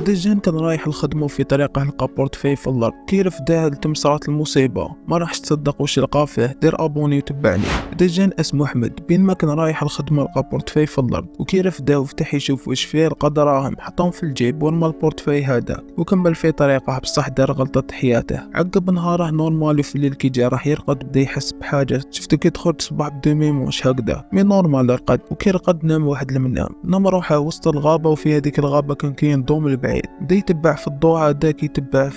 الدجان كان رايح الخدمة وفي طريقه لقى بورتفاي في الأرض. كي رفداه لتم صارت المصيبة، ما راحش تصدق واش لقى فيه. دير ابوني وتبعني. الدجان اسمه احمد، بين ما كان رايح الخدمة لقى بورتفاي في الأرض، وكي رفداه وفتح يشوف واش فيه لقى دراهم، حطهم في الجيب ورمى البورتفاي هذاك وكمل في طريقه. بصح دار غلطة حياته. عقب نهاره نورمال، وفي الليل كي جا راح يرقد بدا يحس بحاجة. شفتو كي دخل الصباح بدا ميموش هكذا مي نورمال. رقد وكي رقد نام واحد المنام. نام روحه وسط الغابة، وفي هذيك الغابة كان كاين ضوء من البعيد. بدا يتبع في الضوء هذاك، يتبع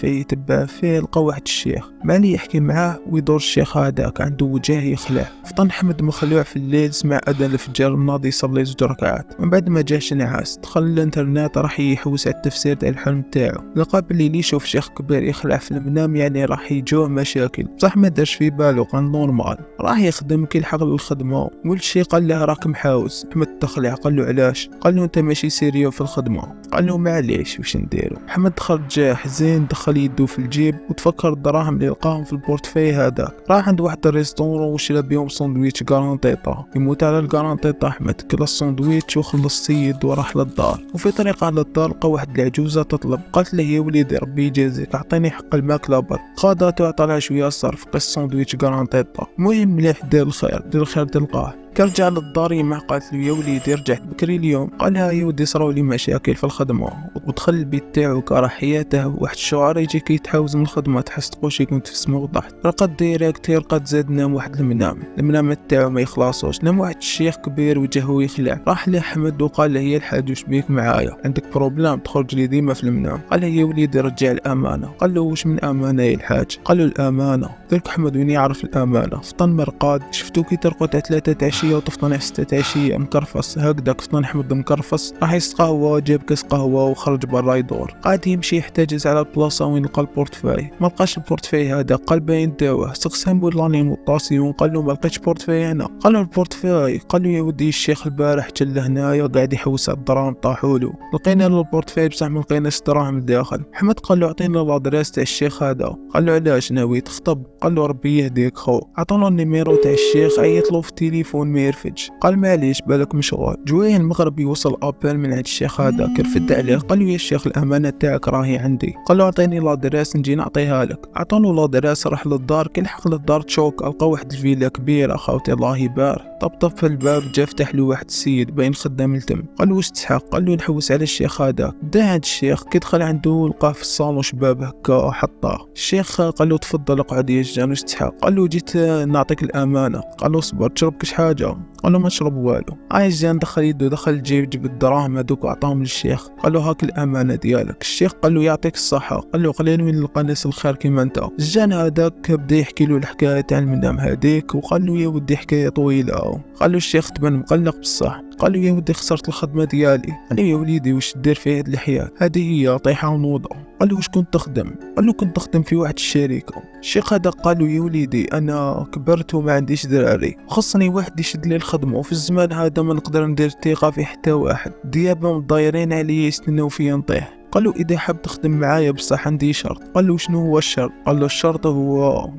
فيه لقى واحد الشيخ مالي يحكي معاه ويدور. الشيخ هذاك عنده وجه يخلع. فطن حمد مخلوع في الليل، سمع اذان الفجر ناضي يصلي 2 ركعات. من بعد ما جاش نعاس دخل الانترنت راح يحوس على التفسير تاع الحلم تاعو. لقى بلي يشوف شيخ كبير يخلع في المنام يعني راح يجوه مشاكل. بصح ما دارش في بالو، قال نورمال راح يخدم. كي لحق للخدمه والشي قال له راك محاوس. حمد تخلع قال له علاش؟ قال له انت ماشي سيريو في الخدمه. قال له معليش واش نديرو. حمد خرج جا حزين، دخل يدو في الجيب وتفكر الدراهم اللي لقاهم في البورتفاي هذاك. راح عند واحد الريستورون وشرا بيهم ساندويتش كارانتيطا. يموت على الكارانتيطا. احمد كلا الساندويتش وخلص السيد وراح للدار. وفي طريقه للدار لقى واحد العجوزه تطلب. قالت له يا وليدي ربي يجازيك اعطيني حق الماكله برك. خاضته عطالها شويه صرف قص ساندويتش كارانتيطا. المهم مليح دير الخير تلقاه. كرجع للدار يما قالت له يا وليدي رجعت بكري اليوم. قالها يا ودي صراو لي مشاكل في الخدمه. ودخل البيت تاعو كره حياته. واحد الشعار يجي كيتحاوز من الخدمه تحس تقوشي كنت في السما وضحت. رقد ديريكت يرقد زاد نام واحد المنام تاعو ما يخلصوش. نام واحد الشيخ كبير وجهه يخلع. راح لأحمد وقال له يا الحاج واش بيك معايا؟ عندك بروبلام تخرج لي ديما في المنام. قال له يا وليدي رجع الامانه. قال له واش من امانه يا الحاج؟ قال له الامانه. درك احمد وين يعرف الامانه؟ فطن مرقاد. شفتو كي ترقد على 3 عشيه وتفطن على 6 عشيه مكرفص هكذاك. فطن احمد مكرفص. راح يسقهوى جاب كاس قهوه وخرج برا يدور. قاعد يمشي يحتجز على البلاصه وين لقى البورتفاي. ما لقاش البورتفاي هذا. قال باين داوه. سقسم بالانيموطاسيون. قال له ما لقيتش بورتفاي هنا. قال له البورتفاي. قال له يا ودي الشيخ البارح جا لهنايا قاعد يحوس على الدراهم طاحولو. لقينا له البورتفاي بصح ما لقيناش دراهم الداخل. احمد قال له اعطينا لادريس تاع الشيخ هذا. قال له علاش ناوي تخطب؟ قال له ربي يهديك خو. عطانا النيميرو تاع الشيخ. عيط له في التليفون ما يرفدش. قال معليش بالك مشغول. جويه المغرب يوصل ابل من عند الشيخ هذا. كرفد عليه. قال له يا الشيخ الامانه تاعك راهي عندي. قال له اعطيني لادريس نجي نعطيها لك. عطانو لادريس. راح للدار. كي لحق للدار تشوك لقى واحد الفيلا كبيره خاوتي الله يبارك. طبطب في الباب. جا فتح له واحد السيد باين خدام التم. قال له واش تسحق؟ قال له نحوس على الشيخ هذا. دا عند الشيخ. كي دخل عنده لقاه في الصالون شباب هكا حطاه. الشيخ قال له تفضل اقعد يا جان واش تسحق؟ قال له جيت نعطيك الامانه. قال له صبر تشرب كش حاجه؟ قال له ما نشرب والو. جان دخل يده دخل الجيب جاب الدراهم هذوك وعطاهم للشيخ. قال له هاك الامانه ديالك. الشيخ قال له يعطيك الصحه. قال له قليل وين نلقى ناس الخير كيما انت. الجان هذاك بدا يحكي له الحكايه تاع المنام هذيك. وقال له يا ودي حكايه طويله. قال له الشيخ تبان مقلق بصح. قال له يا ودي خسرت الخدمه ديالي. قال له يا وليدي واش دير في هاد الحياه هذه هي طيحه ونوضه. قال له واش كنت تخدم؟ قال له كنت تخدم في واحد الشركه. الشيخ هذا قال له يا وليدي انا كبرت وما عنديش دراري، خصني واحد يشد لي الخدمه، وفي الزمان هذا ما نقدر ندير ثقه في حتى واحد. ديابهم ضايرين عليا يستناو فيا نطيح. قال له اذا حاب تخدم معايا بصح عندي شرط. قال له شنو هو الشرط؟ قال له الشرط هو